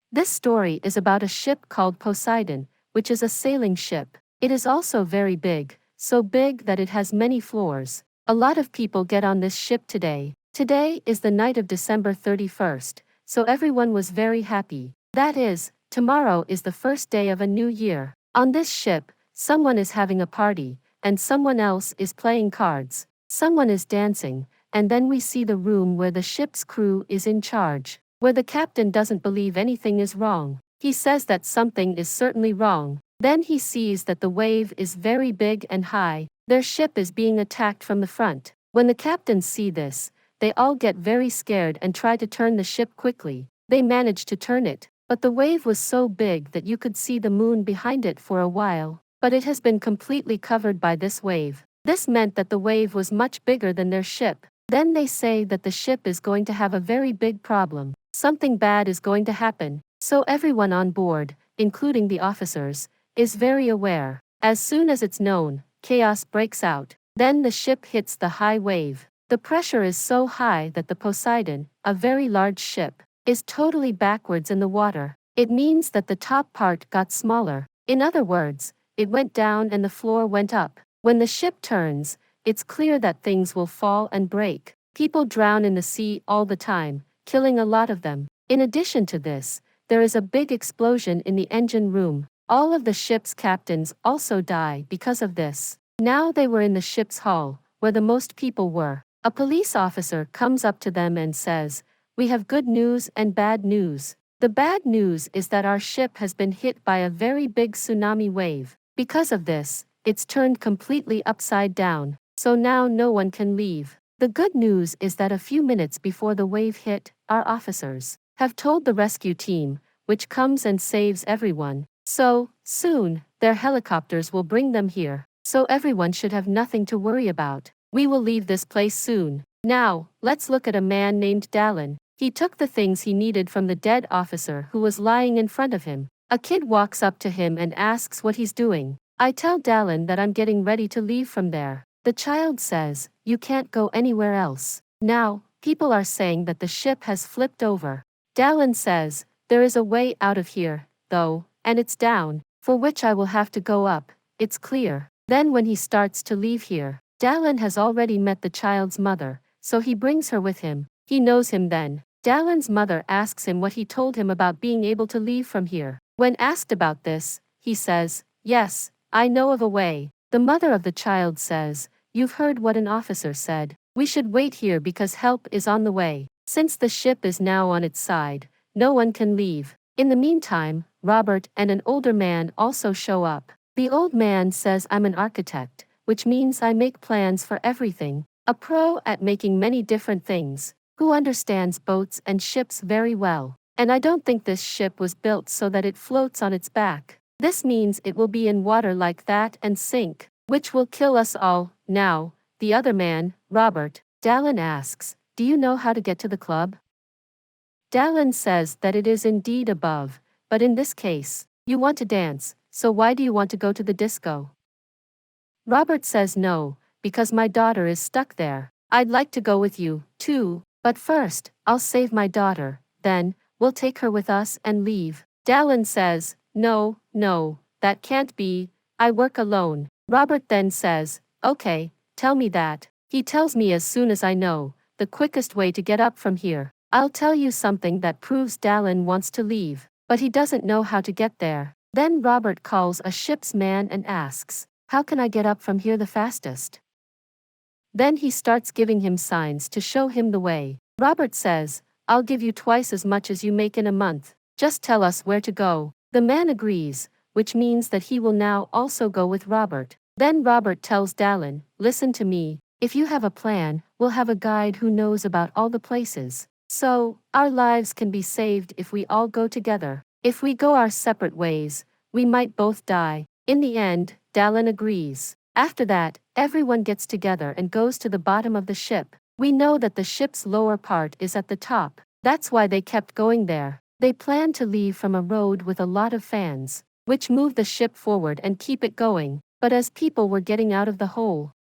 This story is about a ship called Poseidon, which is a sailing ship. It is also very big, so big that it has many floors. A lot of people get on this ship today. Today is the night of December 31st, so everyone was very happy. That is, tomorrow is the first day of a new year. On this ship, someone is having a party, and someone else is playing cards. Someone is dancing, and then we see the room where the ship's crew is in charge, where the captain doesn't believe anything is wrong. He says that something is certainly wrong. Then he sees that the wave is very big and high. Their ship is being attacked from the front. When the captains see this, they all get very scared and try to turn the ship quickly. They manage to turn it, but the wave was so big that you could see the moon behind it for a while. But it has been completely covered by this wave. This meant that the wave was much bigger than their ship. Then they say that the ship is going to have a very big problem. Something bad is going to happen. So everyone on board, including the officers, is very aware. As soon as it's known, chaos breaks out. Then the ship hits the high wave. The pressure is so high that the Poseidon, a very large ship, is totally backwards in the water. It means that the top part got smaller. In other words, it went down and the floor went up. When the ship turns, it's clear that things will fall and break. People drown in the sea all the time, killing a lot of them. In addition to this, there is a big explosion in the engine room. All of the ship's captains also die because of this. Now they were in the ship's hull, where the most people were. A police officer comes up to them and says, "We have good news and bad news. The bad news is that our ship has been hit by a very big tsunami wave. Because of this, it's turned completely upside down, so now no one can leave. The good news is that a few minutes before the wave hit, our officers have told the rescue team, which comes and saves everyone. So, soon, their helicopters will bring them here, so everyone should have nothing to worry about. We will leave this place soon." Now, let's look at a man named Dallin. He took the things he needed from the dead officer who was lying in front of him. A kid walks up to him and asks what he's doing. "I tell Dallin that I'm getting ready to leave from there." The child says, "You can't go anywhere else." Now, people are saying that the ship has flipped over. Dallin says, "There is a way out of here, though, and it's down, for which I will have to go up, it's clear." Then when he starts to leave here, Dallin has already met the child's mother, so he brings her with him. He knows him then. Dallin's mother asks him what he told him about being able to leave from here. When asked about this, he says, "Yes, I know of a way." The mother of the child says, "You've heard what an officer said. We should wait here because help is on the way. Since the ship is now on its side, no one can leave." In the meantime, Robert and an older man also show up. The old man says, "I'm an architect, which means I make plans for everything. A pro at making many different things, who understands boats and ships very well. And I don't think this ship was built so that it floats on its back. This means it will be in water like that and sink, which will kill us all." Now, the other man, Robert, Dallin asks, "Do you know how to get to the club?" Dallin says that it is indeed above, but in this case, you want to dance, so why do you want to go to the disco? Robert says, "No, because my daughter is stuck there. I'd like to go with you, too, but first, I'll save my daughter, then, we'll take her with us and leave." Dallin says, "No, no, that can't be, I work alone." Robert then says, "Okay, tell me that." He tells me as soon as I know the quickest way to get up from here. I'll tell you something that proves Dallin wants to leave, but he doesn't know how to get there. Then Robert calls a ship's man and asks, "How can I get up from here the fastest?" Then he starts giving him signs to show him the way. Robert says, "I'll give you twice as much as you make in a month. Just tell us where to go." The man agrees, which means that he will now also go with Robert. Then Robert tells Dallin, "Listen to me. If you have a plan, we'll have a guide who knows about all the places. So, our lives can be saved if we all go together. If we go our separate ways, we might both die." In the end, Dallin agrees. After that, everyone gets together and goes to the bottom of the ship. We know that the ship's lower part is at the top. That's why they kept going there. They planned to leave from a road with a lot of fans, which move the ship forward and keep it going. But as people were getting out of the hole,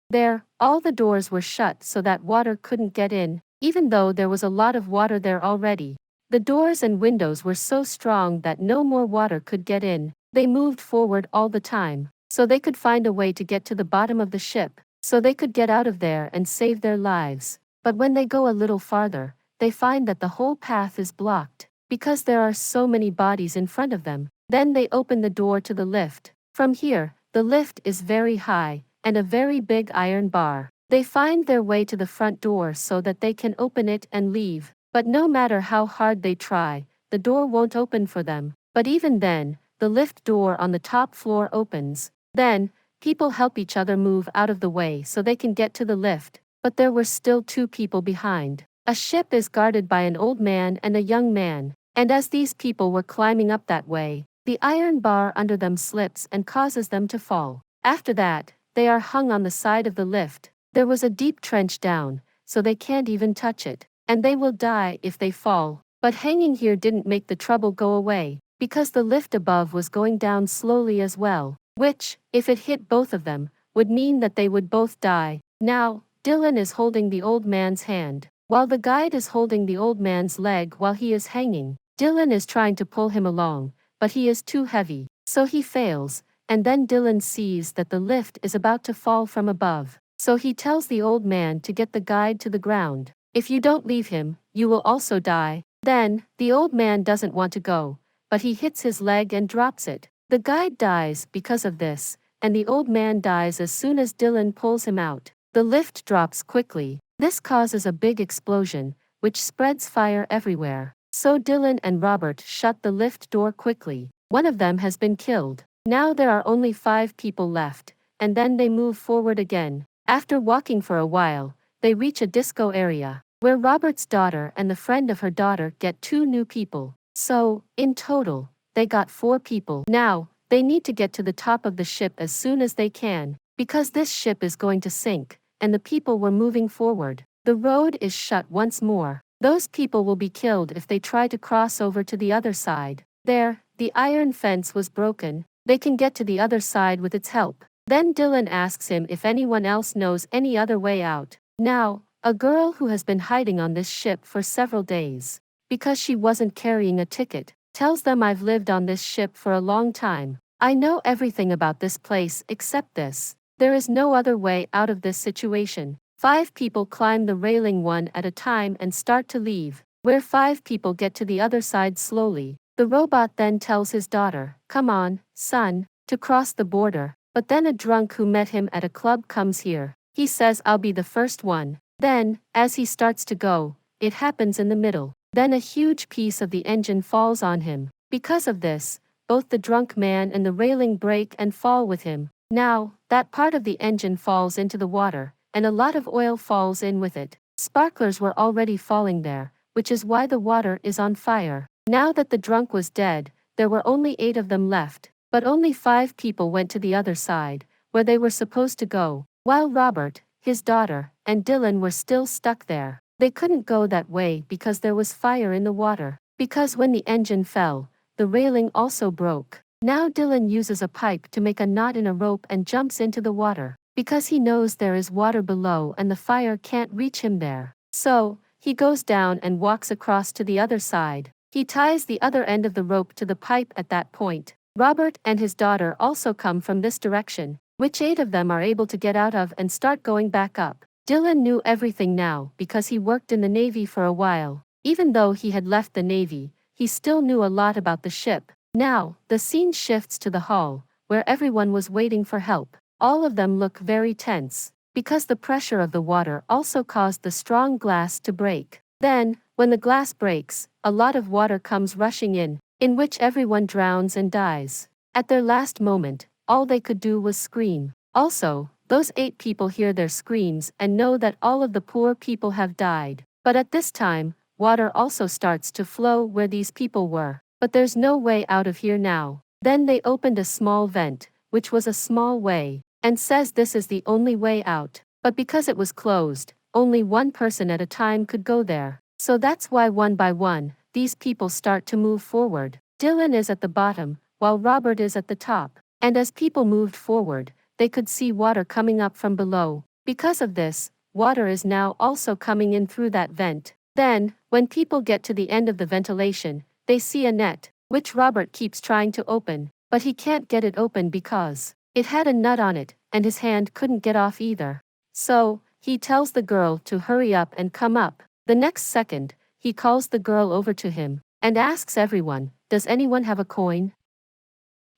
all the doors were shut so that water couldn't get in, even though there was a lot of water there already. The doors and windows were so strong that no more water could get in. They moved forward all the time, so they could find a way to get to the bottom of the ship, so they could get out of there and save their lives. But when they go a little farther, they find that the whole path is blocked, because there are so many bodies in front of them. Then they open the door to the lift. From here, the lift is very high, and a very big iron bar. They find their way to the front door so that they can open it and leave. But no matter how hard they try, the door won't open for them. But even then, the lift door on the top floor opens. Then, people help each other move out of the way so they can get to the lift. But there were still 2 people behind. A ship is guarded by an old man and a young man. And as these people were climbing up that way, the iron bar under them slips and causes them to fall. After that, they are hung on the side of the lift. There was a deep trench down, so they can't even touch it, and they will die if they fall. But hanging here didn't make the trouble go away, because the lift above was going down slowly as well, which, if it hit both of them, would mean that they would both die. Now, Dylan is holding the old man's hand, while the guide is holding the old man's leg while he is hanging. Dylan is trying to pull him along, but he is too heavy, so he fails, and then Dylan sees that the lift is about to fall from above. So he tells the old man to get the guide to the ground. If you don't leave him, you will also die. Then, the old man doesn't want to go, but he hits his leg and drops it. The guide dies because of this, and the old man dies as soon as Dylan pulls him out. The lift drops quickly. This causes a big explosion, which spreads fire everywhere. So Dylan and Robert shut the lift door quickly. One of them has been killed. Now there are only 5 people left, and then they move forward again. After walking for a while, they reach a disco area, where Robert's daughter and the friend of her daughter get 2 new people. So, in total, they got 4 people. Now, they need to get to the top of the ship as soon as they can, because this ship is going to sink, and the people were moving forward. The road is shut once more. Those people will be killed if they try to cross over to the other side. There, the iron fence was broken. They can get to the other side with its help. Then Dylan asks him if anyone else knows any other way out. Now, a girl who has been hiding on this ship for several days, because she wasn't carrying a ticket, tells them, I've lived on this ship for a long time. I know everything about this place except this. There is no other way out of this situation. 5 people climb the railing one at a time and start to leave, where 5 people get to the other side slowly. The robot then tells his daughter, come on, son, to cross the border. But then a drunk who met him at a club comes here. He says, I'll be the first one. Then, as he starts to go, it happens in the middle. Then a huge piece of the engine falls on him. Because of this, both the drunk man and the railing break and fall with him. Now, that part of the engine falls into the water, and a lot of oil falls in with it. Sparklers were already falling there, which is why the water is on fire. Now that the drunk was dead, there were only 8 of them left, but only 5 people went to the other side, where they were supposed to go, while Robert, his daughter, and Dylan were still stuck there. They couldn't go that way because there was fire in the water. Because when the engine fell, the railing also broke. Now Dylan uses a pipe to make a knot in a rope and jumps into the water, because he knows there is water below and the fire can't reach him there. So, he goes down and walks across to the other side. He ties the other end of the rope to the pipe at that point. Robert and his daughter also come from this direction, which 8 of them are able to get out of and start going back up. Dylan knew everything now because he worked in the Navy for a while. Even though he had left the Navy, he still knew a lot about the ship. Now, the scene shifts to the hull, where everyone was waiting for help. All of them look very tense, because the pressure of the water also caused the strong glass to break. Then, when the glass breaks, a lot of water comes rushing in which everyone drowns and dies. At their last moment, all they could do was scream. Also, those 8 people hear their screams and know that all of the poor people have died. But at this time, water also starts to flow where these people were. But there's no way out of here now. Then they opened a small vent, which was a small way, and says this is the only way out. But because it was closed, only one person at a time could go there. So that's why one by one, these people start to move forward. Dylan is at the bottom, while Robert is at the top. And as people moved forward, they could see water coming up from below. Because of this, water is now also coming in through that vent. Then, When people get to the end of the ventilation, they see a net, which Robert keeps trying to open, but he can't get it open because it had a nut on it, and his hand couldn't get off either. So, he tells the girl to hurry up and come up. The next second, he calls the girl over to him and asks everyone, does anyone have a coin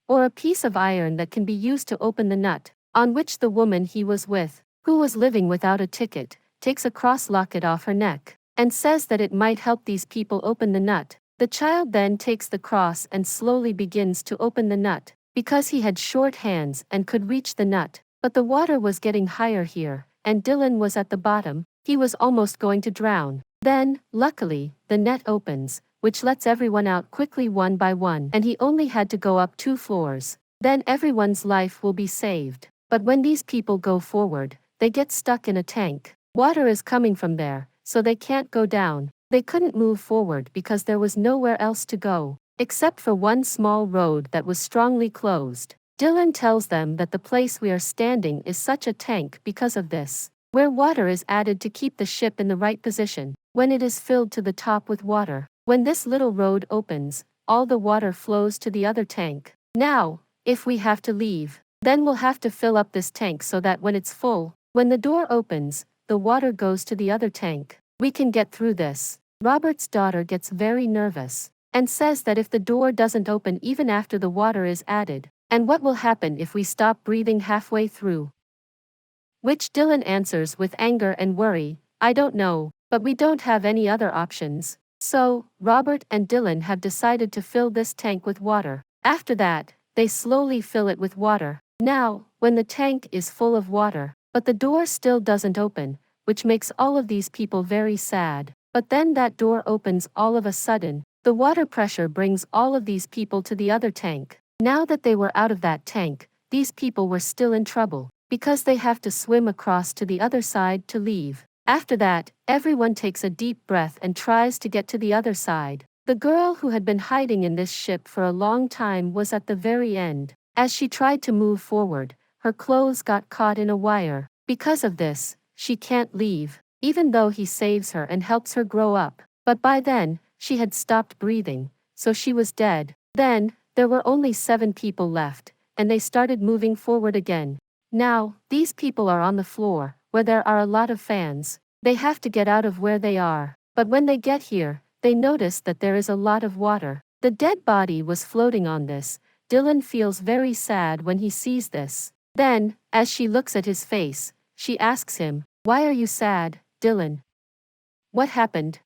or a piece of iron that can be used to open the nut? On which the woman he was with, who was living without a ticket, takes a cross locket off her neck and says that it might help these people open the nut. The child then takes the cross and slowly begins to open the nut, because he had short hands and could reach the nut. But the water was getting higher here, and Dylan was at the bottom. He was almost going to drown. Then, luckily, the net opens, which lets everyone out quickly one by one, and he only had to go up 2 floors. Then everyone's life will be saved. But when these people go forward, they get stuck in a tank. Water is coming from there, so they can't go down. They couldn't move forward because there was nowhere else to go, except for one small road that was strongly closed. Dylan tells them that the place we are standing is such a tank because of this, where water is added to keep the ship in the right position. When it is filled to the top with water, when this little road opens, all the water flows to the other tank. Now, if we have to leave, then we'll have to fill up this tank so that when it's full, when the door opens, the water goes to the other tank. We can get through this. Robert's daughter gets very nervous and says that if the door doesn't open even after the water is added, and what will happen if we stop breathing halfway through? Which Dylan answers with anger and worry, I don't know, but we don't have any other options. So, Robert and Dylan have decided to fill this tank with water. After that, they slowly fill it with water. Now, when the tank is full of water, but the door still doesn't open, which makes all of these people very sad. But then that door opens all of a sudden. The water pressure brings all of these people to the other tank. Now that they were out of that tank, these people were still in trouble, because they have to swim across to the other side to leave. After that, everyone takes a deep breath and tries to get to the other side. The girl who had been hiding in this ship for a long time was at the very end. As she tried to move forward, her clothes got caught in a wire. Because of this, she can't leave, even though he saves her and helps her grow up. But by then, she had stopped breathing, so she was dead. Then, there were only 7 people left, and they started moving forward again. Now, these people are on the floor, where there are a lot of fans. They have to get out of where they are. But when they get here, they notice that there is a lot of water. The dead body was floating on this. Dylan feels very sad when he sees this. Then, as she looks at his face, she asks him, why are you sad, Dylan? What happened?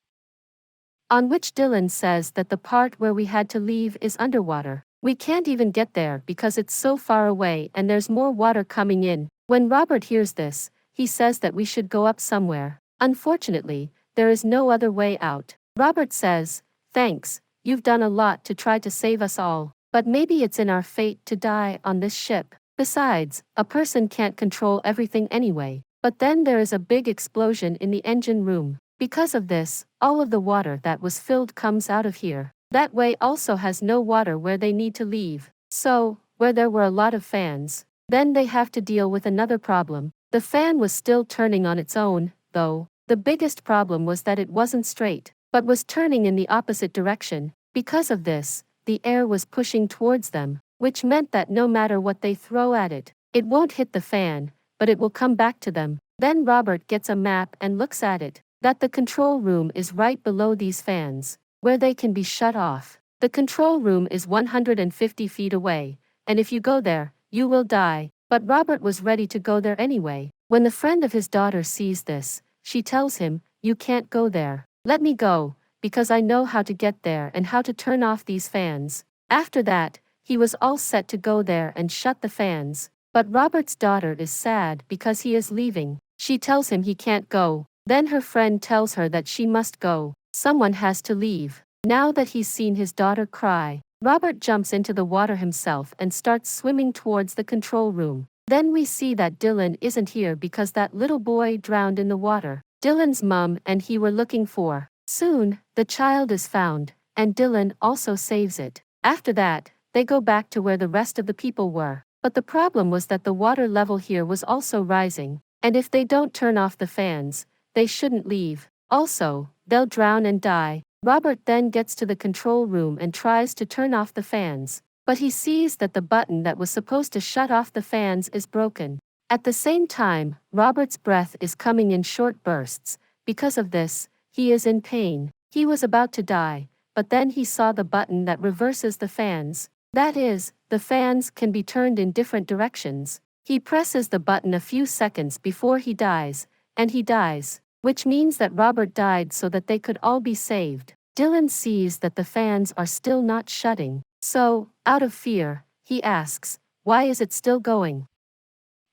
On which Dylan says that the part where we had to leave is underwater. We can't even get there because it's so far away and there's more water coming in. When Robert hears this, he says that we should go up somewhere. Unfortunately, there is no other way out. Robert says, thanks, you've done a lot to try to save us all, but maybe it's in our fate to die on this ship. Besides, a person can't control everything anyway. But then there is a big explosion in the engine room. Because of this, all of the water that was filled comes out of here. That way also has no water where they need to leave. So, where there were a lot of fans, then they have to deal with another problem. The fan was still turning on its own, though. The biggest problem was that it wasn't straight, but was turning in the opposite direction. Because of this, the air was pushing towards them, which meant that no matter what they throw at it, it won't hit the fan, but it will come back to them. Then Robert gets a map and looks at it, that the control room is right below these fans, where they can be shut off. The control room is 150 feet away, and if you go there, you will die. But Robert was ready to go there anyway. When the friend of his daughter sees this, she tells him, you can't go there. Let me go, because I know how to get there and how to turn off these fans. After that, he was all set to go there and shut the fans. But Robert's daughter is sad because he is leaving. She tells him he can't go. Then her friend tells her that she must go. Someone has to leave. Now that he's seen his daughter cry, Robert jumps into the water himself and starts swimming towards the control room. Then we see that Dylan isn't here because that little boy drowned in the water. Dylan's mom and he were looking for. Soon, the child is found, and Dylan also saves it. After that, they go back to where the rest of the people were. But the problem was that the water level here was also rising, and if they don't turn off the fans, they shouldn't leave. Also, they'll drown and die. Robert then gets to the control room and tries to turn off the fans, but he sees that the button that was supposed to shut off the fans is broken. At the same time, Robert's breath is coming in short bursts. Because of this, he is in pain. He was about to die, but then he saw the button that reverses the fans. That is, the fans can be turned in different directions. He presses the button a few seconds before he dies, and he dies, which means that Robert died so that they could all be saved. Dylan sees that the fans are still not shutting, so, out of fear, he asks, "Why is it still going?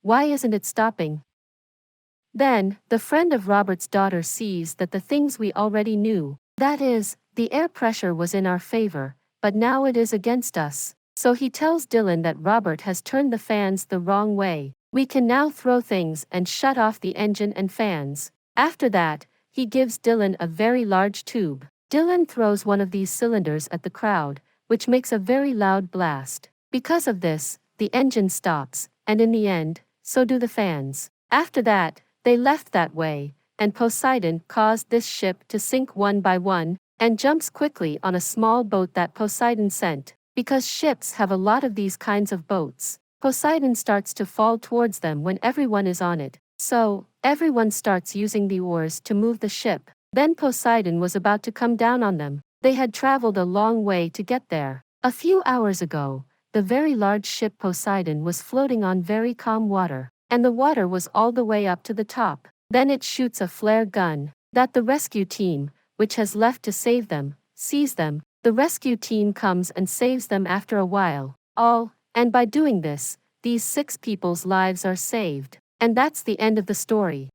Why isn't it stopping?" Then, the friend of Robert's daughter sees that the things we already knew, that is, the air pressure was in our favor, but now it is against us. So he tells Dylan that Robert has turned the fans the wrong way. We can now throw things and shut off the engine and fans. After that, he gives Dylan a very large tube. Dylan throws one of these cylinders at the crowd, which makes a very loud blast. Because of this, the engine stops, and in the end, so do the fans. After that, they left that way, and Poseidon caused this ship to sink one by one, and jumps quickly on a small boat that Poseidon sent. Because ships have a lot of these kinds of boats, Poseidon starts to fall towards them when everyone is on it. So, everyone starts using the oars to move the ship. Then Poseidon was about to come down on them. They had traveled a long way to get there. A few hours ago, the very large ship Poseidon was floating on very calm water, and the water was all the way up to the top. Then it shoots a flare gun, that the rescue team, which has left to save them, sees them. The rescue team comes and saves them after a while. And by doing this, these 6 people's lives are saved. And that's the end of the story.